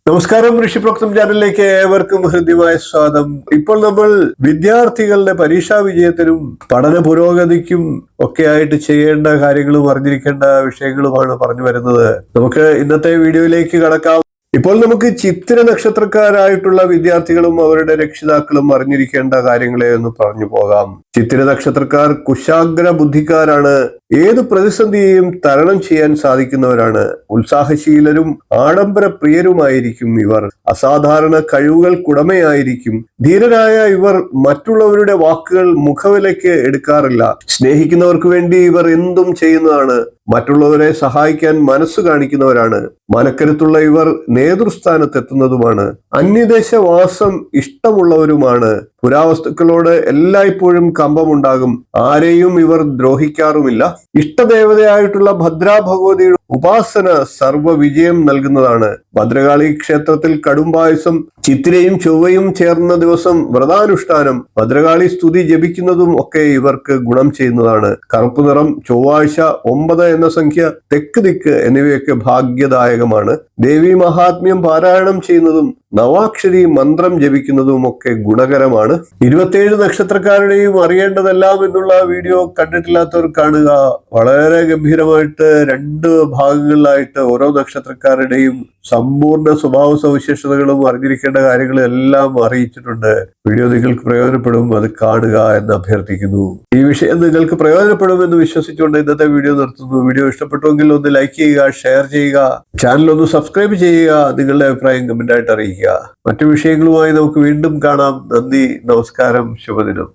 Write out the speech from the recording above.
നമസ്കാരം, ഋഷിപ്രോക്തം ചാനലിലേക്ക് ഏവർക്കും ഹൃദ്യമായ സ്വാഗതം. ഇപ്പോൾ നമ്മൾ വിദ്യാർത്ഥികളുടെ പരീക്ഷാ വിജയത്തിനും പഠന പുരോഗതിക്കും ഒക്കെ ആയിട്ട് ചെയ്യേണ്ട കാര്യങ്ങളും അറിഞ്ഞിരിക്കേണ്ട വിഷയങ്ങളുമാണ് പറഞ്ഞു വരുന്നത്. നമുക്ക് ഇന്നത്തെ വീഡിയോയിലേക്ക് കടക്കാം. ഇപ്പോൾ നമുക്ക് ചിത്തിര നക്ഷത്രക്കാരായിട്ടുള്ള വിദ്യാർത്ഥികളും അവരുടെ രക്ഷിതാക്കളും അറിഞ്ഞിരിക്കേണ്ട കാര്യങ്ങളെ ഒന്ന് പറഞ്ഞു പോകാം. ചിത്തിര നക്ഷത്രക്കാർ കുശാഗ്ര ബുദ്ധിക്കാരാണ്. ഏത് പ്രതിസന്ധിയെയും തരണം ചെയ്യാൻ സാധിക്കുന്നവരാണ്. ഉത്സാഹശീലരും ആഡംബര പ്രിയരുമായിരിക്കും ഇവർ. അസാധാരണ കഴിവുകൾക്കുടമയായിരിക്കും. ധീരരായ ഇവർ മറ്റുള്ളവരുടെ വാക്കുകൾ മുഖവിലയ്ക്ക് എടുക്കാറില്ല. സ്നേഹിക്കുന്നവർക്ക് വേണ്ടി ഇവർ എന്തും ചെയ്യുന്നതാണ്. മറ്റുള്ളവരെ സഹായിക്കാൻ മനസ്സ് കാണിക്കുന്നവരാണ്. മനക്കരുത്തുള്ള ഇവർ നേതൃസ്ഥാനത്തെത്തുന്നതുമാണ്. അന്യദേശവാസം ഇഷ്ടമുള്ളവരുമാണ്. പുരാവസ്തുക്കളോട് എല്ലായ്പ്പോഴും കമ്പമുണ്ടാകും. ആരെയും ഇവർ ദ്രോഹിക്കാറുമില്ല. ഇഷ്ടദേവതയായിട്ടുള്ള ഭദ്രാ ഭഗവതിയുടെ ഉപാസന സർവ വിജയം നൽകുന്നതാണ്. ഭദ്രകാളി ക്ഷേത്രത്തിൽ കടുംപായസം, ചിത്തിരയും ചൊവ്വയും ചേർന്ന ദിവസം വ്രതാനുഷ്ഠാനം, ഭദ്രകാളി സ്തുതി ജപിക്കുന്നതും ഒക്കെ ഇവർക്ക് ഗുണം ചെയ്യുന്നതാണ്. കറുപ്പ് നിറം, ചൊവ്വാഴ്ച, 9 എന്ന സംഖ്യ, തെക്ക് ദിക്ക് എന്നിവയൊക്കെ ഭാഗ്യദായകമാണ്. ദേവി മഹാത്മ്യം പാരായണം ചെയ്യുന്നതും നവാക്ഷരി മന്ത്രം ജപിക്കുന്നതും ഒക്കെ ഗുണകരമാണ്. 27 നക്ഷത്രക്കാരുടെയും അറിയേണ്ടതെല്ലാം എന്നുള്ള വീഡിയോ കണ്ടിട്ടില്ലാത്തവർ കാണുക. വളരെ ഗംഭീരമായിട്ട് 2 ഭാഗങ്ങളിലായിട്ട് ഓരോ നക്ഷത്രക്കാരുടെയും സമ്പൂർണ്ണ സ്വഭാവ സവിശേഷതകളും അറിഞ്ഞിരിക്കേണ്ട കാര്യങ്ങളും എല്ലാം അറിയിച്ചിട്ടുണ്ട്. വീഡിയോ നിങ്ങൾക്ക് പ്രയോജനപ്പെടും, അത് കാണുക എന്ന് അഭ്യർത്ഥിക്കുന്നു. ഈ വിഷയം നിങ്ങൾക്ക് പ്രയോജനപ്പെടുമെന്ന് വിശ്വസിച്ചുകൊണ്ട് ഇന്നത്തെ വീഡിയോ നിർത്തുന്നു. വീഡിയോ ഇഷ്ടപ്പെട്ടുവെങ്കിൽ ഒന്ന് ലൈക്ക് ചെയ്യുക, ഷെയർ ചെയ്യുക, ചാനൽ ഒന്ന് സബ്സ്ക്രൈബ് ചെയ്യുക, നിങ്ങളുടെ അഭിപ്രായം കമന്റായിട്ട് അറിയിക്കുക. മറ്റു വിഷയങ്ങളുമായി നമുക്ക് വീണ്ടും കാണാം. നന്ദി, നമസ്കാരം, ശുഭദിനം.